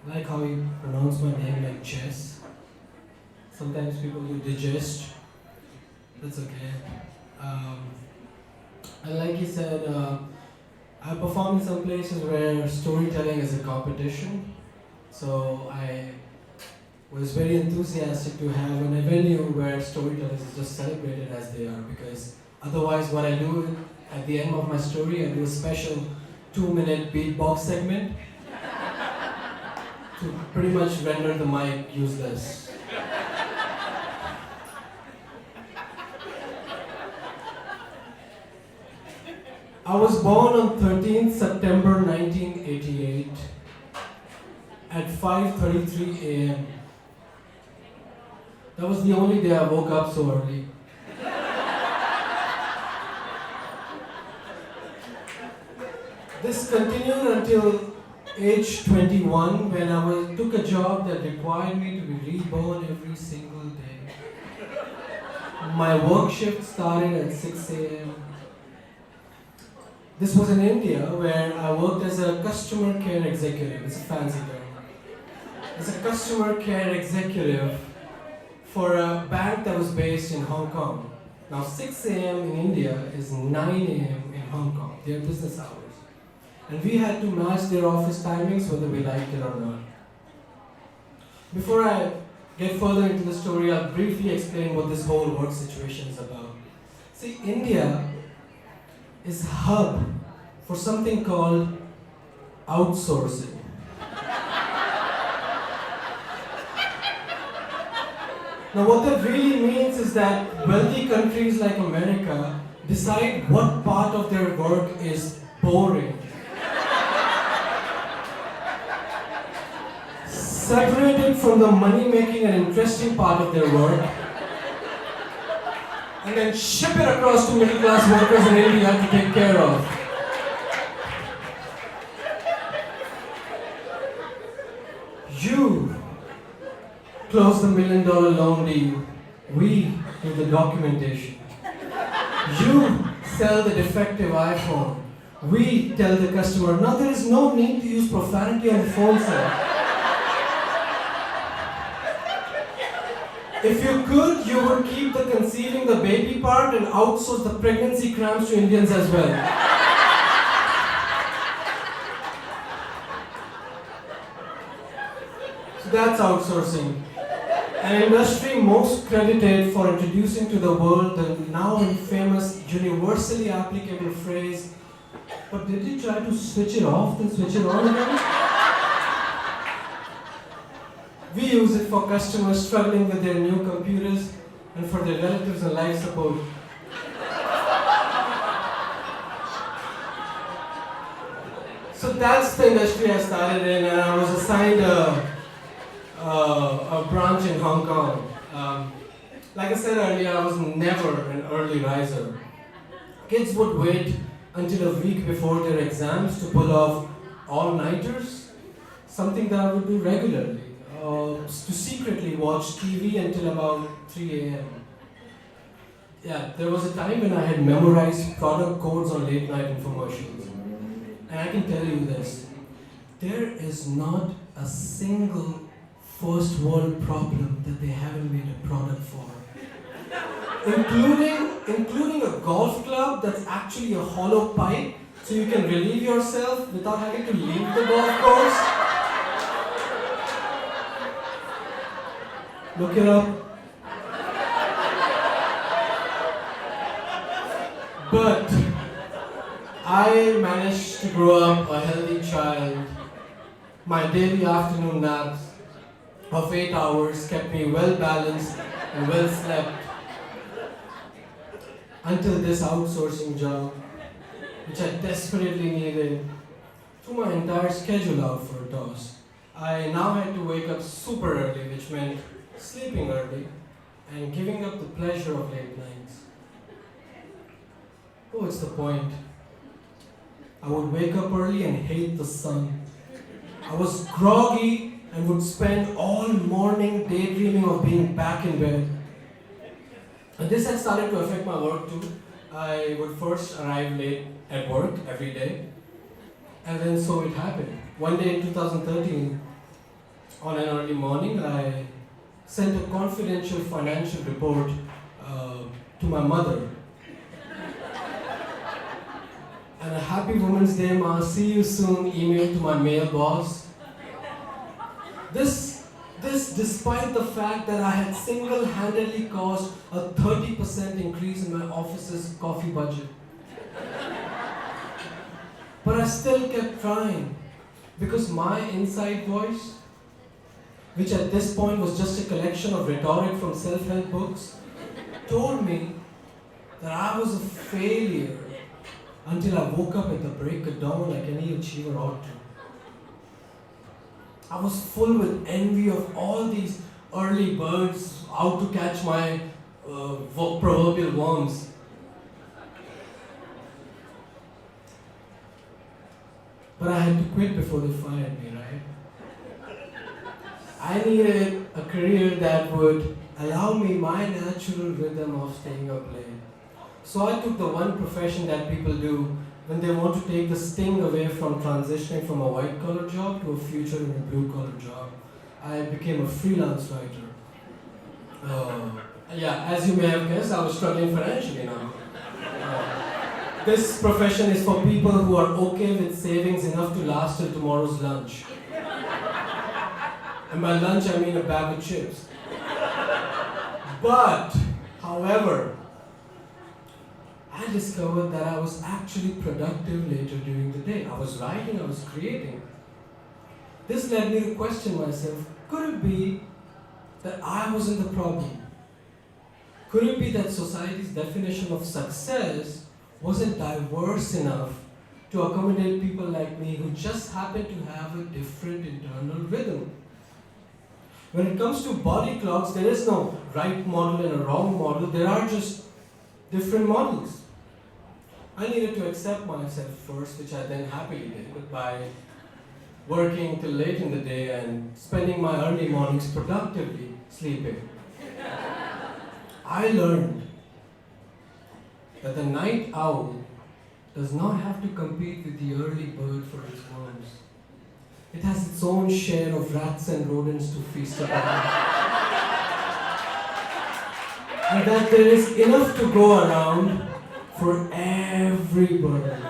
I like how you pronounce my name like chess. Sometimes people do digest. That's okay. Um, and like you said, I perform in some places where storytelling is a competition. So I was very enthusiastic to have an venue where storytellers is just celebrated as they are, because otherwise what I do at the end of my story, I do a special 2-minute beatbox segment to pretty much render the mic useless. I was born on 13th September 1988 at 5:33 a.m. That was the only day I woke up so early. This continued until age 21 when took a job that required me to be reborn every single day. My work shift started at 6 a.m. This was in India where I worked as a customer care executive. It's a fancy term. As a customer care executive for a bank that was based in Hong Kong. Now 6 a.m. in India is 9 a.m. in Hong Kong. Their business hours. And we had to match their office timings whether we liked it or not. Before I get further into the story, I'll briefly explain what this whole work situation is about. See, India is a hub for something called outsourcing. Now what that really means is that wealthy countries like America decide what part of their work is boring. Separate it from the money-making and interesting part of their work, and then ship it across to middle-class workers in India to take care of. You close the $1 million loan deal. We do the documentation. You sell the defective iPhone. We tell the customer, now there is no need to use profanity on the phone, sir. If you could, you would keep the conceiving the baby part and outsource the pregnancy cramps to Indians as well. So that's outsourcing. An industry most credited for introducing to the world the now infamous universally applicable phrase, but did you try to switch it off then switch it on again? We use it for customers struggling with their new computers and for their relatives on life support. So that's the industry I started in, and I was assigned a branch in Hong Kong. Like I said earlier, I was never an early riser. Kids would wait until a week before their exams to pull off all-nighters, something that I would do regularly. To secretly watch TV until about 3 a.m. Yeah, there was a time when I had memorized product codes on late night infomercials. And I can tell you this, there is not a single first world problem that they haven't made a product for. Including a golf club that's actually a hollow pipe so you can relieve yourself without having to leave the golf course. Look it up. But I managed to grow up a healthy child. My daily afternoon naps of 8 hours kept me well balanced and well slept until this outsourcing job, which I desperately needed, threw my entire schedule out for a toss. I now had to wake up super early, which meant sleeping early and giving up the pleasure of late nights. Oh, what's the point? I would wake up early and hate the sun. I was groggy and would spend all morning daydreaming of being back in bed. And this had started to affect my work too. I would first arrive late at work every day, and then so it happened. One day in 2013, on an early morning, I sent a confidential financial report to my mother. And a happy Women's Day, Ma, see you soon email to my male boss. This despite the fact that I had single-handedly caused a 30% increase in my office's coffee budget. But I still kept trying because my inside voice, which at this point was just a collection of rhetoric from self-help books, told me that I was a failure until I woke up at the break of dawn like any achiever ought to. I was full with envy of all these early birds out to catch my proverbial worms. But I had to quit before they fired me, right? I needed a career that would allow me my natural rhythm of staying up late. So I took the one profession that people do when they want to take the sting away from transitioning from a white-collar job to a future in a blue-collar job. I became a freelance writer. As you may have guessed, I was struggling financially now. This profession is for people who are okay with savings enough to last till tomorrow's lunch. And by lunch, I mean a bag of chips. But, however, I discovered that I was actually productive later during the day. I was writing, I was creating. This led me to question myself, could it be that I wasn't the problem? Could it be that society's definition of success wasn't diverse enough to accommodate people like me who just happen to have a different internal rhythm? When it comes to body clocks, there is no right model and a wrong model, there are just different models. I needed to accept myself first, which I then happily did by working till late in the day and spending my early mornings productively sleeping. I learned that the night owl does not have to compete with the early bird for its worms. It has its own share of rats and rodents to feast upon. And that there is enough to go around for every bird.